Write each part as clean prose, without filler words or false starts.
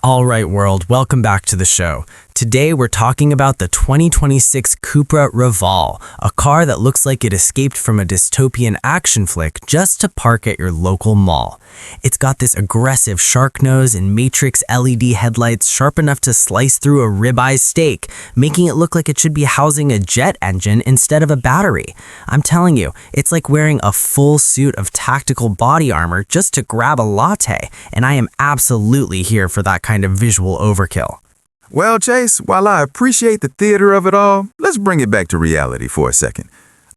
All right, world, welcome back to the show. Today, we're talking about the 2026 Cupra Raval, a car that looks like it escaped from a dystopian action flick just to park at your local mall. It's got this aggressive shark nose and matrix LED headlights sharp enough to slice through a ribeye steak, making it look like it should be housing a jet engine instead of a battery. I'm telling you, it's like wearing a full suit of tactical body armor just to grab a latte, and I am absolutely here for that kind of visual overkill. Well, Chase, while I appreciate the theater of it all, let's bring it back to reality for a second.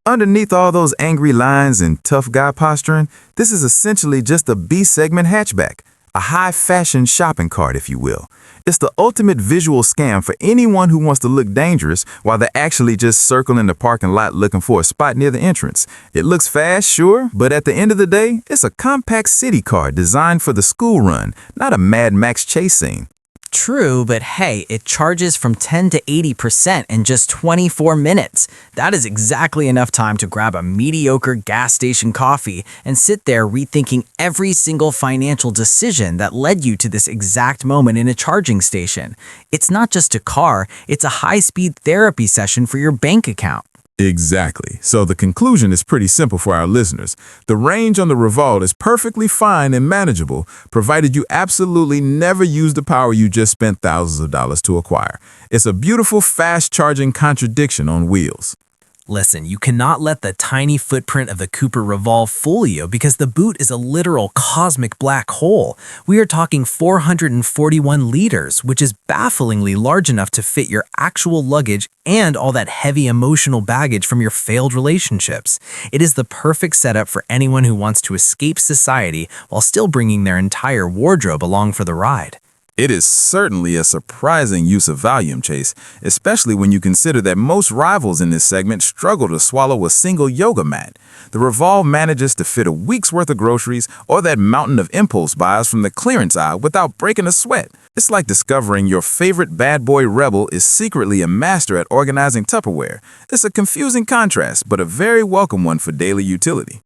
Underneath all those angry lines and tough guy posturing, this is essentially just a B-segment hatchback, a high-fashion shopping cart, if you will. It's the ultimate visual scam for anyone who wants to look dangerous while they're actually just circling the parking lot looking for a spot near the entrance. It looks fast, sure, but at the end of the day, it's a compact city car designed for the school run, not a Mad Max chase scene. True, but hey, it charges from 10 to 80% in just 24 minutes. That is exactly enough time to grab a mediocre gas station coffee and sit there rethinking every single financial decision that led you to this exact moment in a charging station. It's not just a car, it's a high-speed therapy session for your bank account. Exactly. So the conclusion is pretty simple for our listeners. The range on the Raval is perfectly fine and manageable, provided you absolutely never use the power you just spent thousands of dollars to acquire. It's a beautiful, fast-charging contradiction on wheels. Listen, you cannot let the tiny footprint of the Cupra Raval fool you because the boot is a literal cosmic black hole. We are talking 441 liters, which is bafflingly large enough to fit your actual luggage and all that heavy emotional baggage from your failed relationships. It is the perfect setup for anyone who wants to escape society while still bringing their entire wardrobe along for the ride. It is certainly a surprising use of volume, Chase, especially when you consider that most rivals in this segment struggle to swallow a single yoga mat. The Raval manages to fit a week's worth of groceries or that mountain of impulse buys from the clearance aisle without breaking a sweat. It's like discovering your favorite bad boy rebel is secretly a master at organizing Tupperware. It's a confusing contrast, but a very welcome one for daily utility.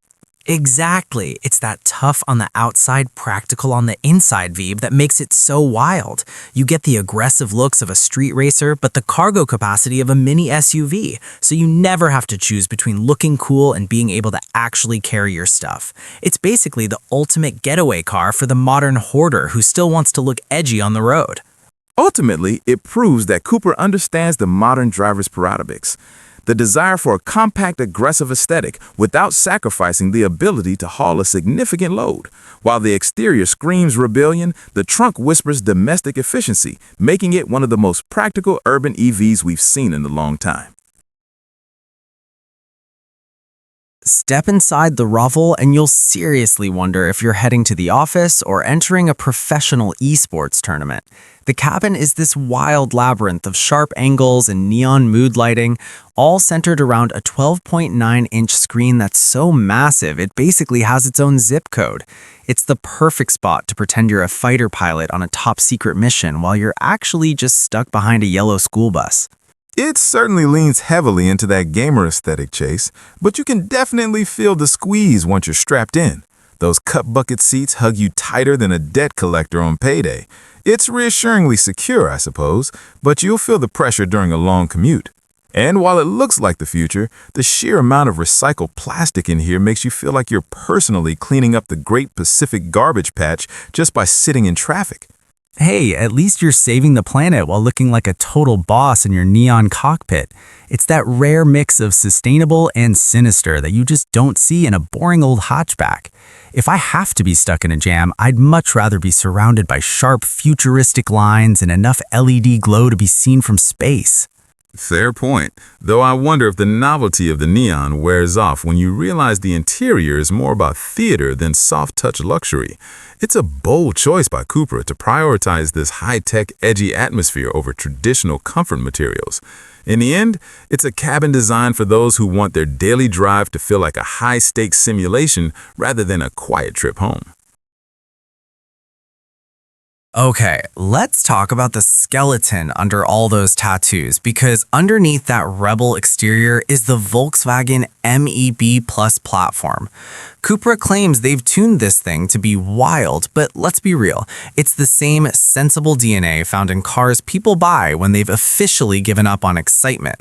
Exactly. It's that tough on the outside, practical on the inside vibe that makes it so wild. You get the aggressive looks of a street racer, but the cargo capacity of a mini SUV, so you never have to choose between looking cool and being able to actually carry your stuff. It's basically the ultimate getaway car for the modern hoarder who still wants to look edgy on the road. Ultimately, it proves that Cupra understands the modern driver's prerogative. The desire for a compact, aggressive aesthetic without sacrificing the ability to haul a significant load. While the exterior screams rebellion, the trunk whispers domestic efficiency, making it one of the most practical urban EVs we've seen in a long time. Step inside the Raval and you'll seriously wonder if you're heading to the office or entering a professional esports tournament. The cabin is this wild labyrinth of sharp angles and neon mood lighting, all centered around a 12.9-inch screen that's so massive it basically has its own zip code. It's the perfect spot to pretend you're a fighter pilot on a top-secret mission while you're actually just stuck behind a yellow school bus. It certainly leans heavily into that gamer aesthetic, Chase, but you can definitely feel the squeeze once you're strapped in. Those cup bucket seats hug you tighter than a debt collector on payday. It's reassuringly secure, I suppose, but you'll feel the pressure during a long commute. And while it looks like the future, the sheer amount of recycled plastic in here makes you feel like you're personally cleaning up the Great Pacific Garbage Patch just by sitting in traffic. Hey, at least you're saving the planet while looking like a total boss in your neon cockpit. It's that rare mix of sustainable and sinister that you just don't see in a boring old hatchback. If I have to be stuck in a jam, I'd much rather be surrounded by sharp, futuristic lines and enough LED glow to be seen from space. Fair point, though I wonder if the novelty of the neon wears off when you realize the interior is more about theater than soft-touch luxury. It's a bold choice by Cupra to prioritize this high-tech, edgy atmosphere over traditional comfort materials. In the end, it's a cabin designed for those who want their daily drive to feel like a high-stakes simulation rather than a quiet trip home. Okay, let's talk about the skeleton under all those tattoos, because underneath that rebel exterior is the Volkswagen MEB Plus platform. Cupra claims they've tuned this thing to be wild, but let's be real, it's the same sensible DNA found in cars people buy when they've officially given up on excitement.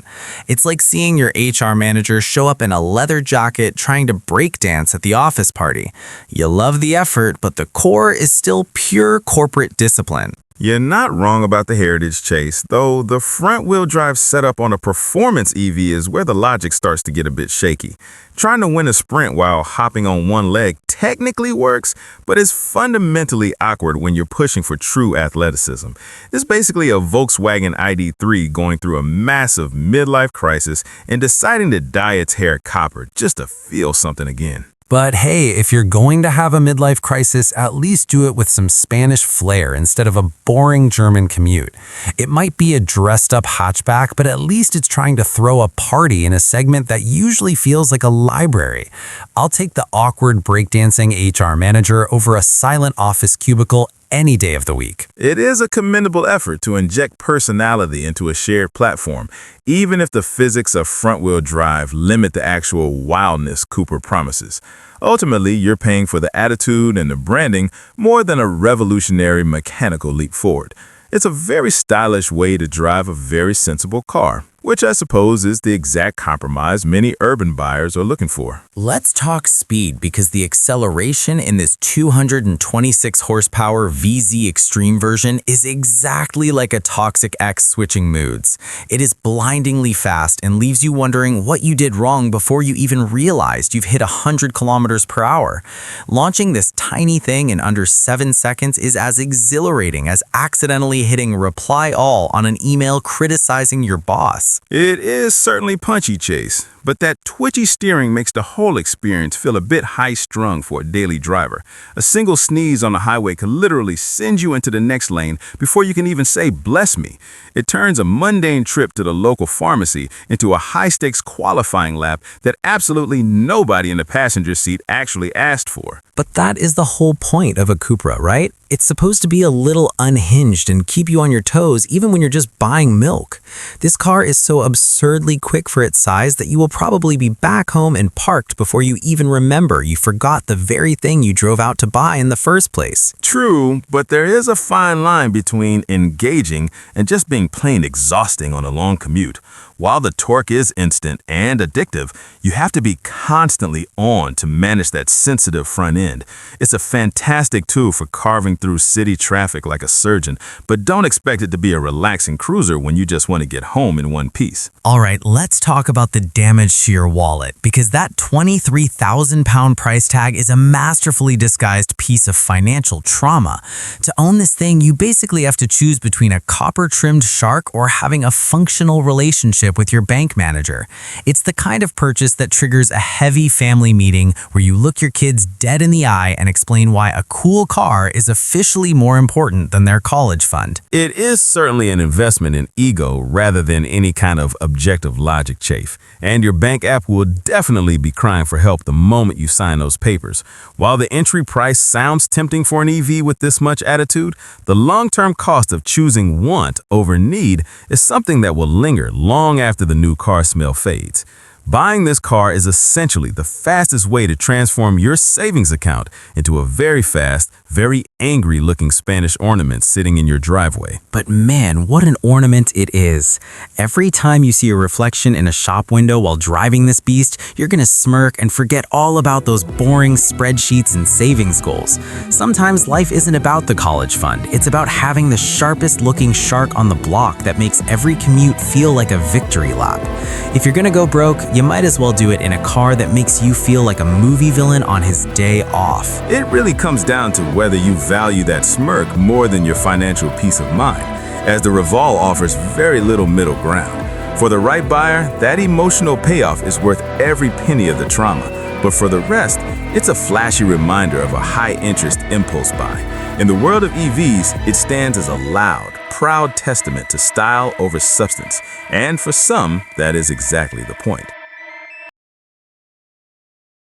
It's like seeing your HR manager show up in a leather jacket trying to break dance at the office party. You love the effort, but the core is still pure corporate discipline. You're not wrong about the heritage, Chase, though the front-wheel drive setup on a performance EV is where the logic starts to get a bit shaky. Trying to win a sprint while hopping on one leg technically works, but is fundamentally awkward when you're pushing for true athleticism. It's basically a Volkswagen ID3 going through a massive midlife crisis and deciding to dye its hair copper just to feel something again. But hey, if you're going to have a midlife crisis, at least do it with some Spanish flair instead of a boring German commute. It might be a dressed-up hatchback, but at least it's trying to throw a party in a segment that usually feels like a library. I'll take the awkward breakdancing HR manager over a silent office cubicle any day of the week. It is a commendable effort to inject personality into a shared platform, even if the physics of front-wheel drive limit the actual wildness Cupra promises. Ultimately, you're paying for the attitude and the branding more than a revolutionary mechanical leap forward. It's a very stylish way to drive a very sensible car, which I suppose is the exact compromise many urban buyers are looking for. Let's talk speed, because the acceleration in this 226 horsepower VZ Extreme version is exactly like a Toxic X switching moods. It is blindingly fast and leaves you wondering what you did wrong before you even realized you've hit 100 kilometers per hour. Launching this tiny thing in under 7 seconds is as exhilarating as accidentally hitting reply all on an email criticizing your boss. It is certainly punchy, Chase, but that twitchy steering makes the whole experience feel a bit high-strung for a daily driver. A single sneeze on the highway could literally send you into the next lane before you can even say, "Bless me." It turns a mundane trip to the local pharmacy into a high-stakes qualifying lap that absolutely nobody in the passenger seat actually asked for. But that is the whole point of a Cupra, right? It's supposed to be a little unhinged and keep you on your toes even when you're just buying milk. This car is so absurdly quick for its size that you will probably be back home and parked before you even remember you forgot the very thing you drove out to buy in the first place. True, but there is a fine line between engaging and just being plain exhausting on a long commute. While the torque is instant and addictive, you have to be constantly on to manage that sensitive front end. It's a fantastic tool for carving through city traffic like a surgeon, but don't expect it to be a relaxing cruiser when you just want to get home in one piece. All right, let's talk about the damage to your wallet, because that 23,000 pound price tag is a masterfully disguised piece of financial trauma. To own this thing, you basically have to choose between a copper-trimmed shark or having a functional relationship with your bank manager. It's the kind of purchase that triggers a heavy family meeting where you look your kids dead in the eye and explain why a cool car is officially more important than their college fund. It is certainly an investment in ego rather than any kind of objective logic, Chafe. And your bank app will definitely be crying for help the moment you sign those papers. While the entry price sounds tempting for an EV with this much attitude, the long-term cost of choosing want over need is something that will linger long after the new car smell fades. Buying this car is essentially the fastest way to transform your savings account into a very fast, very angry-looking Spanish ornament sitting in your driveway. But man, what an ornament it is. Every time you see a reflection in a shop window while driving this beast, you're gonna smirk and forget all about those boring spreadsheets and savings goals. Sometimes life isn't about the college fund. It's about having the sharpest-looking shark on the block that makes every commute feel like a victory lap. If you're gonna go broke, you might as well do it in a car that makes you feel like a movie villain on his day off. It really comes down to whether you value that smirk more than your financial peace of mind, as the Raval offers very little middle ground. For the right buyer, that emotional payoff is worth every penny of the trauma. But for the rest, it's a flashy reminder of a high-interest impulse buy. In the world of EVs, it stands as a loud, proud testament to style over substance. And for some, that is exactly the point.